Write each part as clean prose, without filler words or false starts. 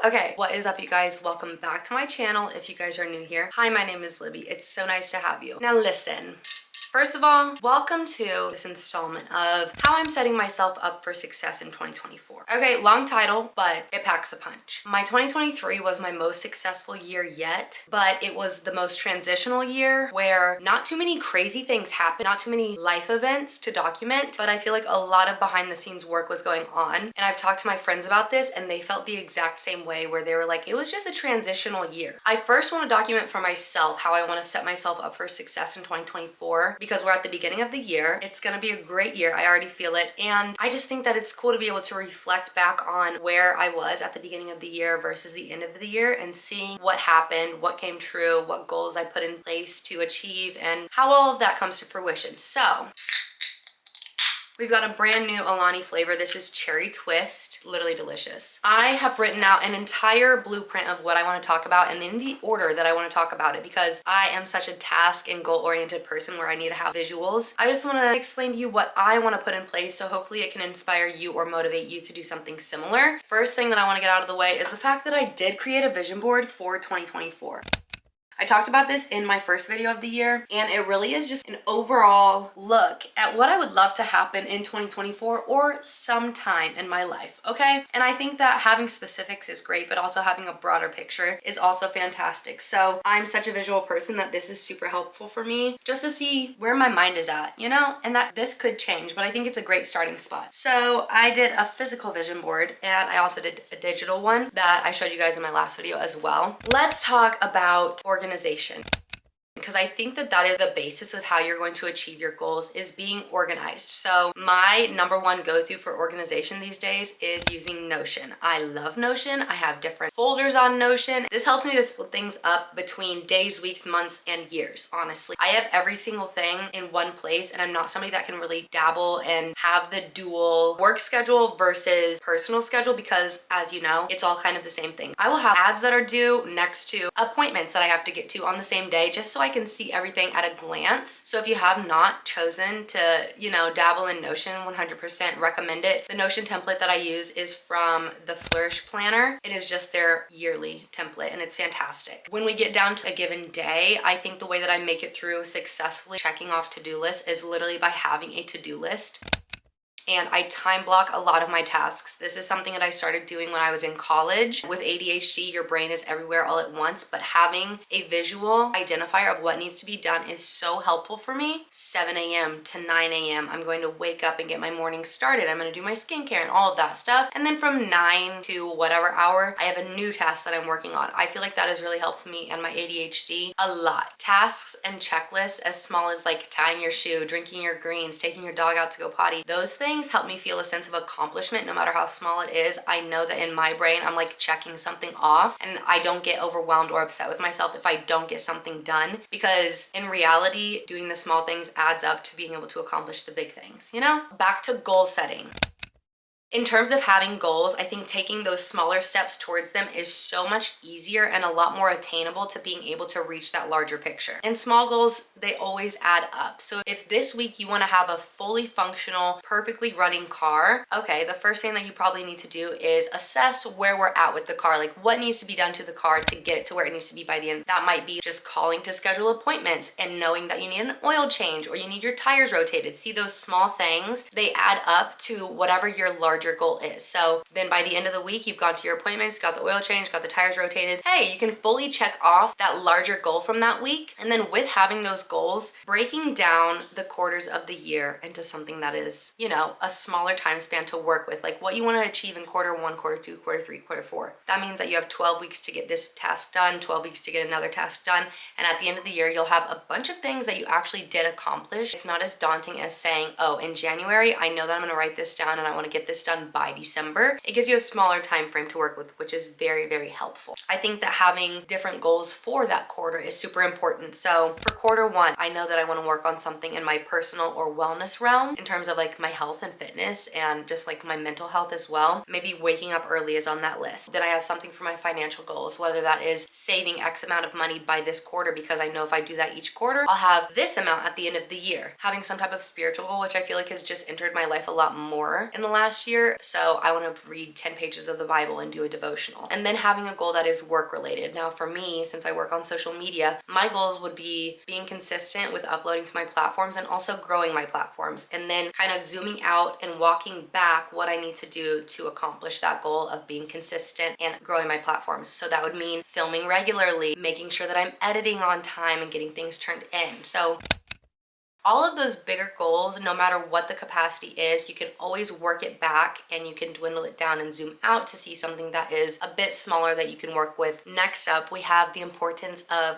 Okay, what is up, you guys? Welcome back to my channel. If you guys are new here, hi, my name is Libby. It's so nice to have you. Now listen. First of all, welcome to this installment of how I'm setting myself up for success in 2024. Okay, long title, but it packs a punch. My 2023 was my most successful year yet, but it was the most transitional year where not too many crazy things happened, not too many life events to document, but I feel like a lot of behind the scenes work was going on. And I've talked to my friends about this and they felt the exact same way, where they were like, it was just a transitional year. I first want to document for myself how I want to set myself up for success in 2024, because we're at the beginning of the year. It's gonna be a great year. I already feel it. And I just think that it's cool to be able to reflect back on where I was at the beginning of the year versus the end of the year, and seeing what happened, what came true, what goals I put in place to achieve, and how all of that comes to fruition. So we've got a brand new Alani flavor. This is cherry twist, literally delicious. I have written out an entire blueprint of what I want to talk about and in the order that I want to talk about it, because I am such a task and goal oriented person where I need to have visuals. I just want to explain to you what I want to put in place, so hopefully it can inspire you or motivate you to do something similar. First thing that I want to get out of the way is the fact that I did create a vision board for 2024. I talked about this in my first video of the year, and it really is just an overall look at what I would love to happen in 2024 or sometime in my life, okay? And I think that having specifics is great, but also having a broader picture is also fantastic. So I'm such a visual person that this is super helpful for me, just to see where my mind is at, you know? And that this could change, but I think it's a great starting spot. So I did a physical vision board, and I also did a digital one that I showed you guys in my last video as well. Let's talk about organization, because I think that that is the basis of how you're going to achieve your goals, is being organized. So my number one go-to for organization these days is using Notion. I love Notion. I have different folders on Notion. This helps me to split things up between days, weeks, months, and years, honestly. I have every single thing in one place, and I'm not somebody that can really dabble and have the dual work schedule versus personal schedule, because as you know, it's all kind of the same thing. I will have ads that are due next to appointments that I have to get to on the same day, just so I can see everything at a glance. So if you have not chosen to, dabble in Notion, 100% recommend it. The Notion template that I use is from the Flourish Planner. It is just their yearly template, and it's fantastic. When we get down to a given day, I think the way that I make it through successfully checking off to-do lists is literally by having a to-do list. And I time block a lot of my tasks. This is something that I started doing when I was in college. With ADHD, your brain is everywhere all at once, but having a visual identifier of what needs to be done is so helpful for me. 7 a.m. to 9 a.m. I'm going to wake up and get my morning started. I'm going to do my skincare and all of that stuff. And then from 9 to whatever hour, I have a new task that I'm working on. I feel like that has really helped me and my ADHD a lot. Tasks and checklists as small as like tying your shoe, drinking your greens, taking your dog out to go potty, those things help me feel a sense of accomplishment no matter how small it is. I know that in my brain I'm like checking something off, and I don't get overwhelmed or upset with myself if I don't get something done, because in reality doing the small things adds up to being able to accomplish the big things, Back to goal setting. In terms of having goals, I think taking those smaller steps towards them is so much easier and a lot more attainable to being able to reach that larger picture. And small goals, they always add up. So if this week you want to have a fully functional, perfectly running car, okay, the first thing that you probably need to do is assess where we're at with the car. Like, what needs to be done to the car to get it to where it needs to be by the end. That might be just calling to schedule appointments and knowing that you need an oil change or you need your tires rotated. See, those small things, they add up to whatever your larger goal is. So then by the end of the week, you've gone to your appointments, got the oil change, got the tires rotated. Hey, you can fully check off that larger goal from that week. And then with having those goals, breaking down the quarters of the year into something that is, a smaller time span to work with, like what you want to achieve in quarter 1, quarter 2, quarter 3, quarter 4. That means that you have 12 weeks to get this task done, 12 weeks to get another task done. And at the end of the year, you'll have a bunch of things that you actually did accomplish. It's not as daunting as saying, oh, in January, I know that I'm going to write this down and I want to get this done by December. It gives you a smaller time frame to work with, which is very, very helpful. I think that having different goals for that quarter is super important. So for quarter 1, I know that I want to work on something in my personal or wellness realm in terms of like my health and fitness and just like my mental health as well. Maybe waking up early is on that list. Then I have something for my financial goals, whether that is saving X amount of money by this quarter, because I know if I do that each quarter, I'll have this amount at the end of the year. Having some type of spiritual goal, which I feel like has just entered my life a lot more in the last year, year, so I want to read 10 pages of the Bible and do a devotional. And then having a goal that is work related. Now for me, since I work on social media, my goals would be being consistent with uploading to my platforms and also growing my platforms, and then kind of zooming out and walking back what I need to do to accomplish that goal of being consistent and growing my platforms. So that would mean filming regularly, making sure that I'm editing on time and getting things turned in. So all of those bigger goals, no matter what the capacity is, you can always work it back and you can dwindle it down and zoom out to see something that is a bit smaller that you can work with. Next up, we have the importance of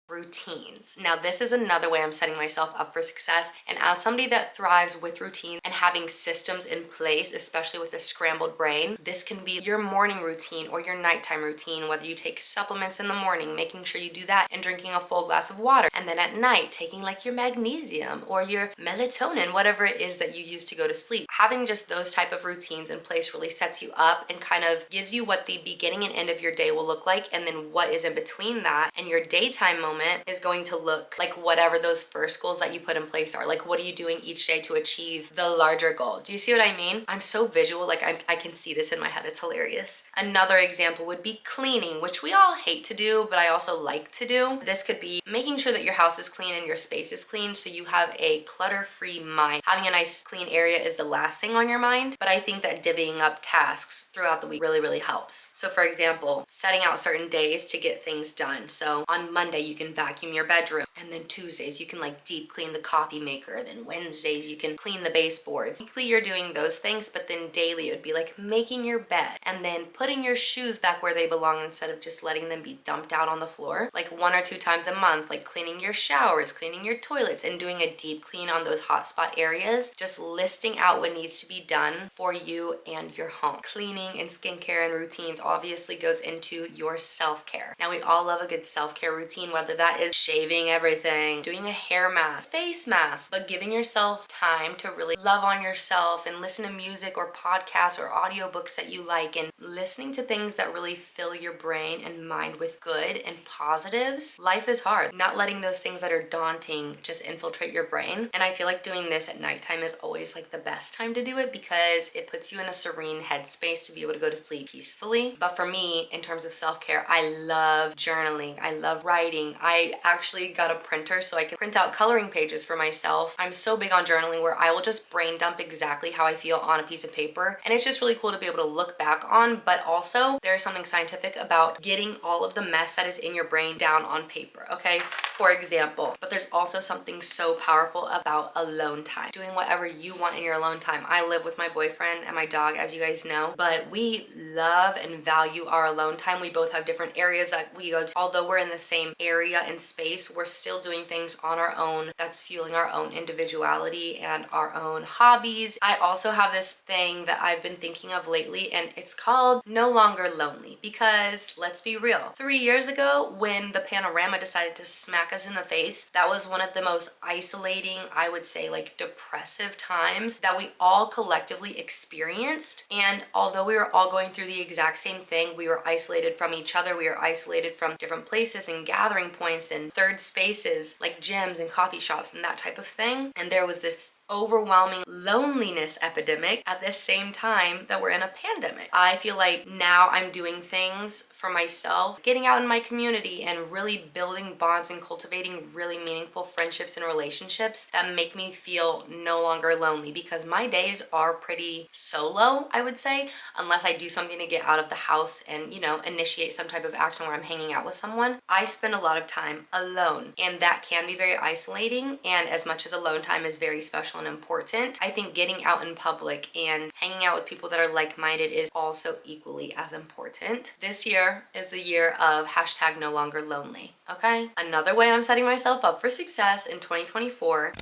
routines. Now this is another way I'm setting myself up for success, and as somebody that thrives with routines and having systems in place, especially with a scrambled brain, this can be your morning routine or your nighttime routine, whether you take supplements in the morning, making sure you do that, and drinking a full glass of water, and then at night taking like your magnesium or your melatonin, whatever it is that you use to go to sleep. Having just those type of routines in place really sets you up and kind of gives you what the beginning and end of your day will look like, and then what is in between that, and your daytime moment is going to look like whatever those first goals that you put in place are. Like, what are you doing each day to achieve the larger goal? Do you see what I mean? I'm so visual, like I can see this in my head. It's hilarious. Another example would be cleaning, which we all hate to do, but I also like to do. This could be making sure that your house is clean and your space is clean so you have a clutter-free mind. Having a nice clean area is the last thing on your mind, but I think that divvying up tasks throughout the week really helps. So for example, setting out certain days to get things done. So on Monday, you can vacuum your bedroom, and then Tuesdays you can like deep clean the coffee maker, then Wednesdays you can clean the baseboards. Weekly you're doing those things, but then daily it would be like making your bed and then putting your shoes back where they belong instead of just letting them be dumped out on the floor. Like 1 or 2 times a month, like cleaning your showers, cleaning your toilets, and doing a deep clean on those hotspot areas. Just listing out what needs to be done for you and your home. Cleaning and skincare and routines obviously goes into your self-care. Now we all love a good self-care routine, whether that is shaving everything, doing a hair mask, face mask, but giving yourself time to really love on yourself and listen to music or podcasts or audiobooks that you like, and listening to things that really fill your brain and mind with good and positives. Life is hard. Not letting those things that are daunting just infiltrate your brain. And I feel like doing this at nighttime is always like the best time to do it because it puts you in a serene headspace to be able to go to sleep peacefully. But for me, in terms of self-care, I love journaling. I love writing. I actually got a printer so I can print out coloring pages for myself. I'm so big on journaling where I will just brain dump exactly how I feel on a piece of paper. And it's just really cool to be able to look back on, but also there's something scientific about getting all of the mess that is in your brain down on paper, okay? For example, but there's also something so powerful about alone time. Doing whatever you want in your alone time. I live with my boyfriend and my dog, as you guys know, but we love and value our alone time. We both have different areas that we go to. Although we're in the same area and space, we're still doing things on our own that's fueling our own individuality and our own hobbies. I also have this thing that I've been thinking of lately, and it's called No Longer Lonely, because let's be real, 3 years ago when the panorama decided to smack us in the face, that was one of the most isolating, I would say like depressive times that we all collectively experienced. And although we were all going through the exact same thing, we were isolated from each other, we were isolated from different places and gathering points and third spaces like gyms and coffee shops and that type of thing. And there was this overwhelming loneliness epidemic at the same time that we're in a pandemic. I feel like now I'm doing things for myself, getting out in my community and really building bonds and cultivating really meaningful friendships and relationships that make me feel no longer lonely, because my days are pretty solo, I would say, unless I do something to get out of the house and, you know, initiate some type of action where I'm hanging out with someone. I spend a lot of time alone, and that can be very isolating. And as much as alone time is very special and important, I think getting out in public and hanging out with people that are like-minded is also equally as important. This year is the year of hashtag no longer lonely, okay? Another way I'm setting myself up for success in 2024,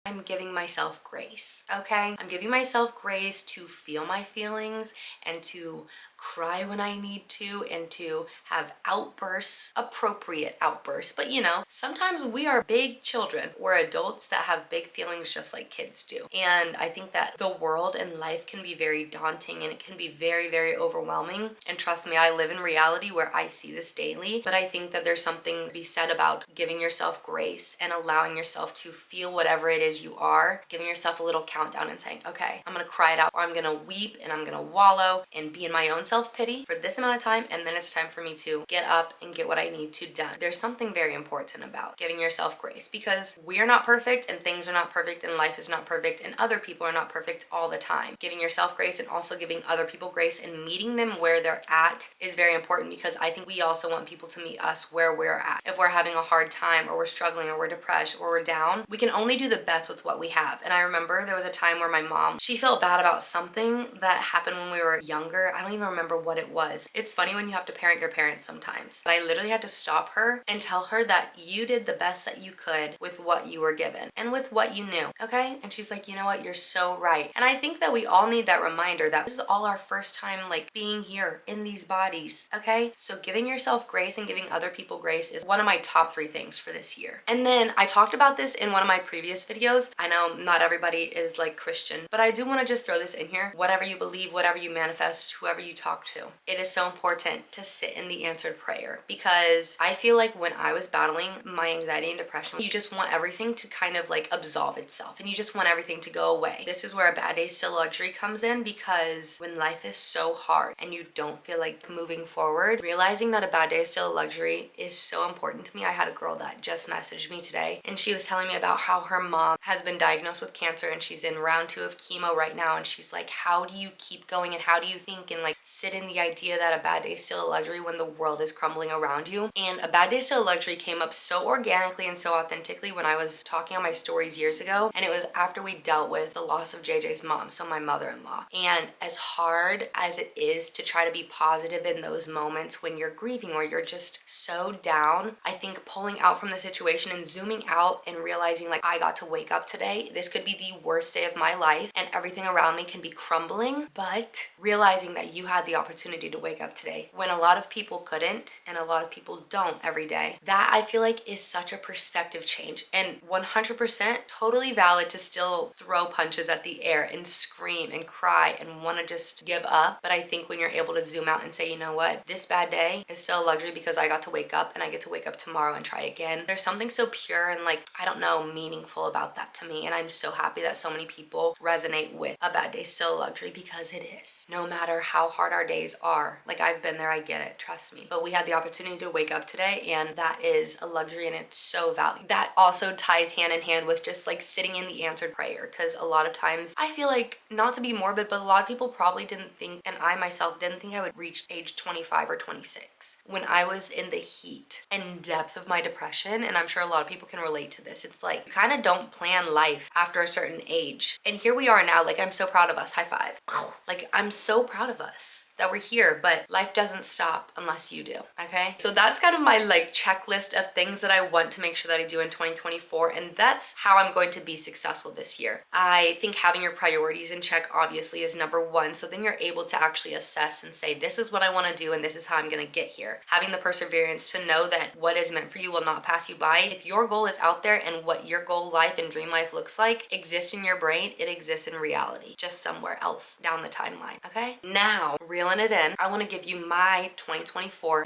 I'm giving myself grace, okay? I'm giving myself grace to feel my feelings and to cry when I need to, and to have outbursts, appropriate outbursts. But you know, sometimes we are big children. We're adults that have big feelings just like kids do. And I think that the world and life can be very daunting, and it can be very, very overwhelming. And trust me, I live in reality where I see this daily. But I think that there's something to be said about giving yourself grace and allowing yourself to feel whatever it is you are, giving yourself a little countdown and saying, okay, I'm gonna cry it out, or I'm gonna weep and I'm gonna wallow and be in my own self-pity for this amount of time, and then it's time for me to get up and get what I need to done. There's something very important about giving yourself grace, because we are not perfect and things are not perfect and life is not perfect and other people are not perfect all the time. Giving yourself grace and also giving other people grace and meeting them where they're at is very important, because I think we also want people to meet us where we're at. If we're having a hard time, or we're struggling, or we're depressed, or we're down, we can only do the best with what we have. And I remember there was a time where my mom, she felt bad about something that happened when we were younger. I don't even remember what it was. It's funny when you have to parent your parents sometimes. But I literally had to stop her and tell her that you did the best that you could with what you were given and with what you knew, okay? And she's like, you know what, you're so right. And I think that we all need that reminder that this is all our first time like being here in these bodies, okay? So giving yourself grace and giving other people grace is one of my top 3 things for this year. And then I talked about this in one of my previous videos. I know not everybody is like Christian, but I do want to just throw this in here. Whatever you believe, whatever you manifest, whoever you talk to, it is so important to sit in the answered prayer, because I feel like when I was battling my anxiety and depression, you just want everything to kind of like absolve itself, and you just want everything to go away. This is where a bad day still luxury comes in, because when life is so hard and you don't feel like moving forward, realizing that a bad day is still a luxury is so important to me. I had a girl that just messaged me today, and she was telling me about how her mom has been diagnosed with cancer and she's in round 2 of chemo right now, and she's like, how do you keep going and how do you think and like sit in the idea that a bad day is still a luxury when the world is crumbling around you? And a bad day is still a luxury came up so organically and so authentically when I was talking on my stories years ago, and it was after we dealt with the loss of JJ's mom, so my mother-in-law. And as hard as it is to try to be positive in those moments when you're grieving or you're just so down, I think pulling out from the situation and zooming out and realizing like, I got to wake up today. This could be the worst day of my life and everything around me can be crumbling, but realizing that you had the opportunity to wake up today when a lot of people couldn't and a lot of people don't every day, that I feel like is such a perspective change, and 100% totally valid to still throw punches at the air and scream and cry and want to just give up. But I think when you're able to zoom out and say, you know what, this bad day is still a luxury because I got to wake up and I get to wake up tomorrow and try again. There's something so pure and like, I don't know, meaningful about that to me. And I'm so happy that so many people resonate with a bad day still a luxury, because it is. No matter how hard our days are, like I've been there, I get it, trust me. But we had the opportunity to wake up today, and that is a luxury and it's so valuable. That also ties hand in hand with just like sitting in the answered prayer, because a lot of times I feel like, not to be morbid, but a lot of people probably didn't think, and I myself didn't think I would reach age 25 or 26 when I was in the heat and depth of my depression. And I'm sure a lot of people can relate to this. It's like you kind of don't plan life after a certain age, and here we are now. Like, I'm so proud of us. High five. Like, I'm so proud of us that we're here, but life doesn't stop unless you do, okay? So that's kind of my like checklist of things that I want to make sure that I do in 2024, and that's how I'm going to be successful this year. I think having your priorities in check obviously is number 1, so then you're able to actually assess and say, this is what I want to do and this is how I'm going to get here. Having the perseverance to know that what is meant for you will not pass you by. If your goal is out there and what your goal life and dream life looks like exists in your brain, it exists in reality, just somewhere else down the timeline, okay? Now, reeling it in, I want to give you my 2024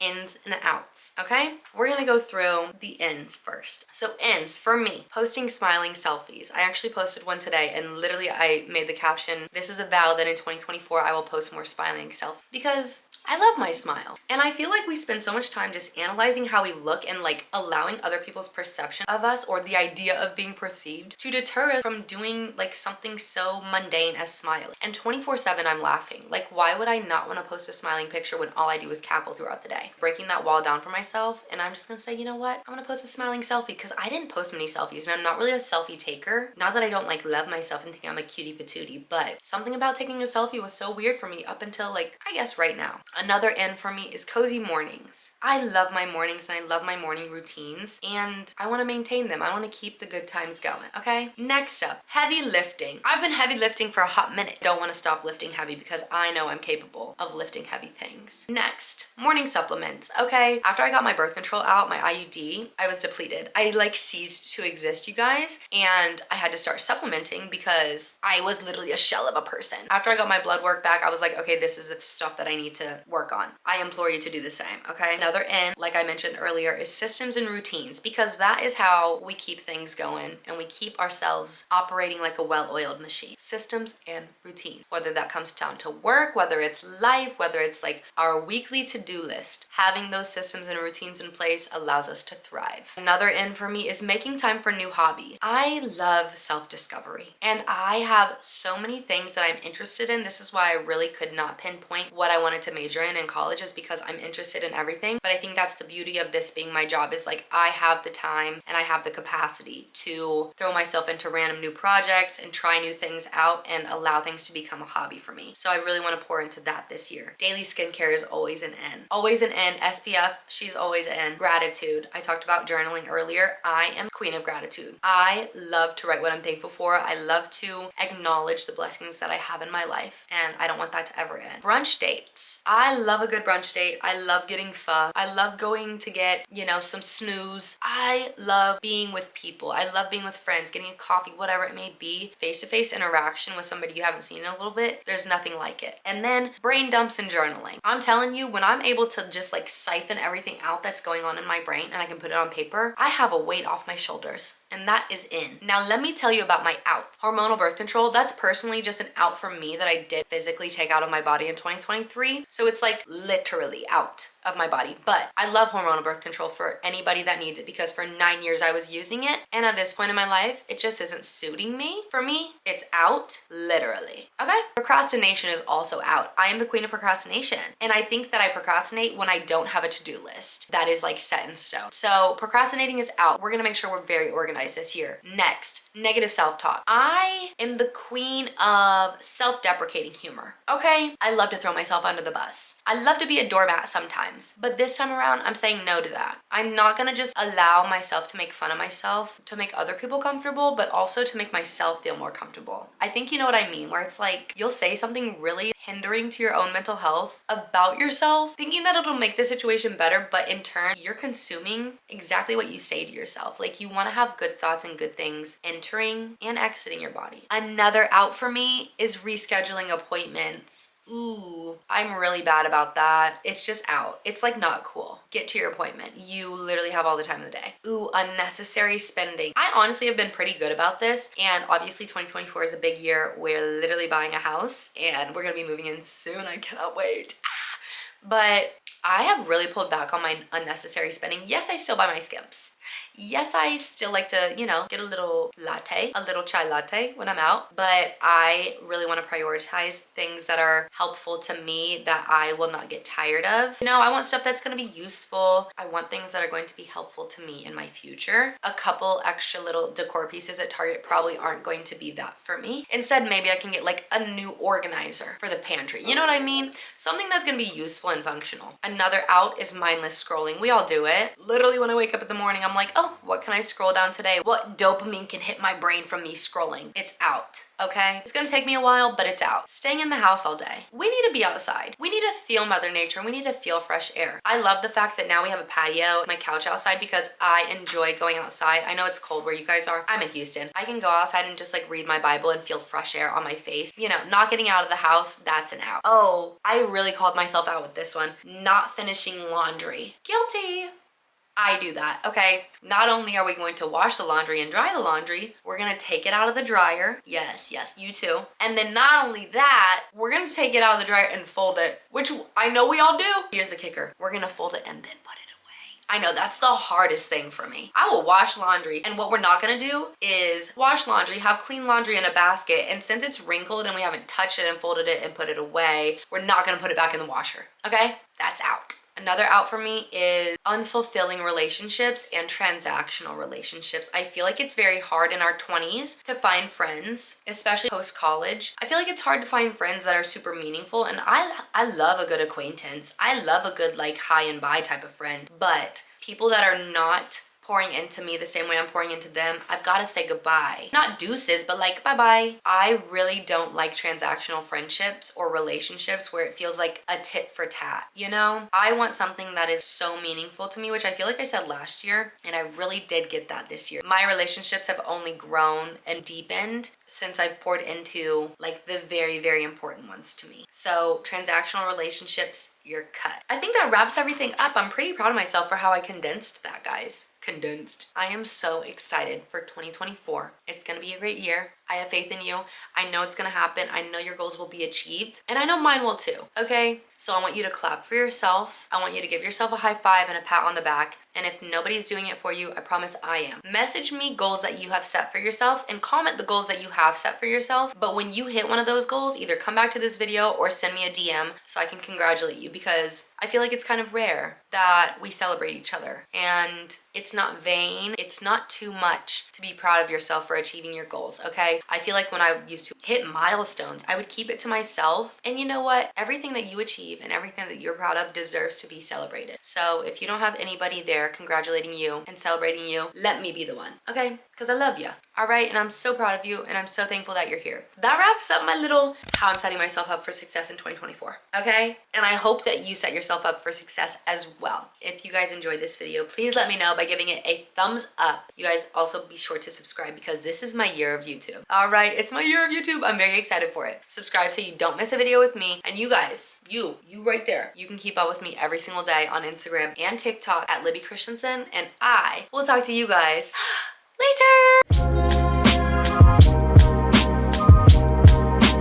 ins and outs, okay? We're gonna go through the ins first. So ins for me, posting smiling selfies. I actually posted one today, and literally I made the caption, this is a vow that in 2024 I will post more smiling selfies, because I love my smile. And I feel like we spend so much time just analyzing how we look and like allowing other people's perception of us, or the idea of being perceived, to deter us from doing like something so mundane as smiling. And 24/7 I'm laughing. Like, why would I not want to post a smiling picture when all I do is cackle throughout the day? breaking that wall down for myself, and I'm just gonna say, you know what? I'm gonna post a smiling selfie because I didn't post many selfies, and I'm not really a selfie taker. Not that I don't like love myself and think I'm a cutie patootie, but something about taking a selfie was so weird for me up until like, I guess right now. Another N for me is cozy mornings. I love my mornings and I love my morning routines, and I want to maintain them. I want to keep the good times going, okay? Next up, heavy lifting. I've been heavy lifting for a hot minute. Don't want to stop lifting heavy because I know I'm capable of lifting heavy things. Next, morning supplements. Okay, after I got my birth control out, my IUD, I was depleted. I like ceased to exist, you guys, and I had to start supplementing because I was literally a shell of a person. After I got my blood work back, I was like, okay, this is the stuff that I need to work on. I implore you to do the same, okay? Another N, like I mentioned earlier, is systems and routines, because that is how we keep things going and we keep ourselves operating like a well-oiled machine. Systems and routine. Whether that comes down to work, whether it's life, whether it's like our weekly to-do list, having those systems and routines in place allows us to thrive. Another N for me is making time for new hobbies. I love self-discovery, and I have so many things that I'm interested in. This is why I really could not pinpoint what I wanted to major in college, is because I'm interested in everything. But I think that's the beauty of this being my job, is like I have the time and I have the capacity to throw myself into random new projects and try new things out and allow things to become a hobby for me. So I really want to pour into that this year. Daily skincare is always an N. Always an N. SPF, she's always an. Gratitude. I talked about journaling earlier. I am queen of gratitude. I love to write what I'm thankful for. I love to acknowledge the blessings that I have in my life, and I don't want that to ever end. Brunch dates. I love a good brunch date. I love getting pho. I love going to get, you know, some snooze. I love being with people. I love being with friends, getting a coffee, whatever it may be. Face-to-face interaction with somebody you haven't seen in a little bit. There's nothing like it. And then brain dumps and journaling. I'm telling you, when I'm able to just like siphon everything out that's going on in my brain and I can put it on paper, I have a weight off my shoulders, and that is in. Now let me tell you about my out. Hormonal birth control, that's personally just an out for me that I did physically take out of my body in 2023. So it's like literally out of my body. But I love hormonal birth control for anybody that needs it, because for 9 years I was using it, and at this point in my life it just isn't suiting me. For me, it's out, literally. Okay? Procrastination is also out. I am the queen of procrastination, and I think that I procrastinate when I don't have a to-do list that is like set in stone. So procrastinating is out. We're gonna make sure we're very organized this year. Next, negative self-talk. I am the queen of self-deprecating humor. Okay? I love to throw myself under the bus. I love to be a doormat sometimes, but this time around I'm saying no to that. I'm not gonna just allow myself to make fun of myself to make other people comfortable, but also to make myself feel more comfortable. I think you know what I mean, where it's like you'll say something really hindering to your own mental health about yourself, thinking that it'll make the situation better, but in turn you're consuming exactly what you say to yourself. Like, you want to have good thoughts and good things entering and exiting your body. Another out for me is rescheduling appointments. Ooh, I'm really bad about that. It's just out. It's like not cool. Get to your appointment. You literally have all the time of the day. Ooh, unnecessary spending. I honestly have been pretty good about this, and obviously 2024 is a big year. We're literally buying a house and we're gonna be moving in soon. I cannot wait. But I have really pulled back on my unnecessary spending. Yes, I still buy my Skims. Yes, I still like to, you know, get a little latte, a little chai latte when I'm out, but I really want to prioritize things that are helpful to me that I will not get tired of. You know, I want stuff that's going to be useful. I want things that are going to be helpful to me in my future. A couple extra little decor pieces at Target probably aren't going to be that for me. Instead, maybe I can get like a new organizer for the pantry. You know what I mean? Something that's going to be useful and functional. Another out is mindless scrolling. We all do it. Literally, when I wake up in the morning, I'm like, oh, what can I scroll down today? What dopamine can hit my brain from me scrolling? It's out, okay? It's gonna take me a while, but it's out. Staying in the house all day. We need to be outside. We need to feel Mother Nature. We need to feel fresh air. I love the fact that now we have a patio, my couch outside, because I enjoy going outside. I know it's cold where you guys are. I'm in Houston. I can go outside and just like read my Bible and feel fresh air on my face. You know, not getting out of the house, that's an out. Oh, I really called myself out with this one. Not finishing laundry. Guilty. I do that, okay? Not only are we going to wash the laundry and dry the laundry, we're gonna take it out of the dryer. Yes, yes, you too. And then not only that, we're gonna take it out of the dryer and fold it, which I know we all do. Here's the kicker. We're gonna fold it and then put it away. I know that's the hardest thing for me. I will wash laundry, and what we're not gonna do is wash laundry, have clean laundry in a basket, and since it's wrinkled and we haven't touched it and folded it and put it away, we're not gonna put it back in the washer, okay? That's out. Another out for me is unfulfilling relationships and transactional relationships. I feel like it's very hard in our 20s to find friends, especially post-college. I feel like it's hard to find friends that are super meaningful, and I love a good acquaintance. I love a good like hi and bye type of friend, but people that are not pouring into me the same way I'm pouring into them, I've got to say goodbye. Not deuces, but like bye-bye. I really don't like transactional friendships or relationships where it feels like a tit for tat, you know? I want something that is so meaningful to me, which I feel like I said last year, and I really did get that this year. My relationships have only grown and deepened since I've poured into like the very, very important ones to me. So transactional relationships, you're cut. I think that wraps everything up. I'm pretty proud of myself for how I condensed that, guys. Condensed. I am so excited for 2024. It's gonna be a great year. I have faith in you. I know it's gonna happen. I know your goals will be achieved, and I know mine will too, okay? So I want you to clap for yourself. I want you to give yourself a high five and a pat on the back. And if nobody's doing it for you, I promise I am. Message me goals that you have set for yourself and comment the goals that you have set for yourself. But when you hit one of those goals, either come back to this video or send me a DM so I can congratulate you, because I feel like it's kind of rare that we celebrate each other. And it's not vain. It's not too much to be proud of yourself for achieving your goals, okay? I feel like when I used to hit milestones, I would keep it to myself. And you know what? Everything that you achieve and everything that you're proud of deserves to be celebrated. So if you don't have anybody there congratulating you and celebrating you, let me be the one, okay? Because I love you, all right? And I'm so proud of you, and I'm so thankful that you're here. That wraps up my little how I'm setting myself up for success in 2024, okay? And I hope that you set yourself up for success as well. If you guys enjoyed this video, please let me know by giving it a thumbs up. You guys also be sure to subscribe, because this is my year of YouTube. All right, it's my year of YouTube. I'm very excited for it. Subscribe so you don't miss a video with me. And you guys, you right there, you can keep up with me every single day on Instagram and TikTok at Libby Christensen, and I will talk to you guys later.